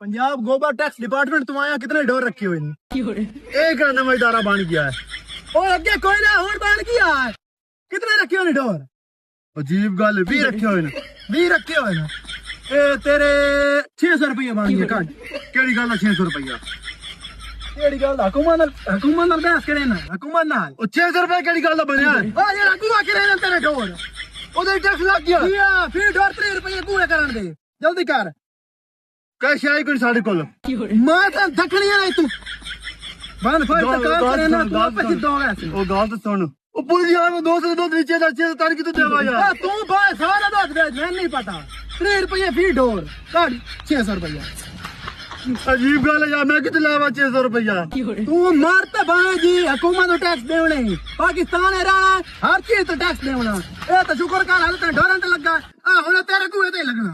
पंजाब गोबर tax department तुम आया कितने डोर रखे हुए एक नवा इदारा बन गया है और अगे कोई ना और बन गया है कितने रखे हुए डोर अजीब गल 20 रखे हुए 20 रखे हुए ना ए तेरे 600 रुपये बन गए काट केड़ी गल 600 रुपया केड़ी गल हुकूमत नाल बहस करे ना हुकूमत नाल ओ 600 रुपए केड़ी गल बनया ओ यार अगुआ करे ना तेरे डोर ओदे टैक्स लग गया फिर डोर 3 रुपये पूरे करन दे जल्दी कर कैश आई कोई साढ़े कोल मैं तो दखनी नहीं तू बंद फड़ काम करे ना तू आपस दो ऐसे ओ गाल तो सुन ओ पुलिस यार में 200 दो नीचे दा 600 तार की तू देवा यार तू भाई सारा दस दे मैं नहीं पता 3 रुपये फी डोर काट 600 रुपया अजीब गल है यार मैं कितने लावा 600 रुपया तू मारता भाई जी हुकूमत को टैक्स देवने पाकिस्तान है रहा हर चीज तो टैक्स देवना ए तो शुक्र कर हाल ते डोरन ते लगा आ हुन तेरे कुएं ते लगना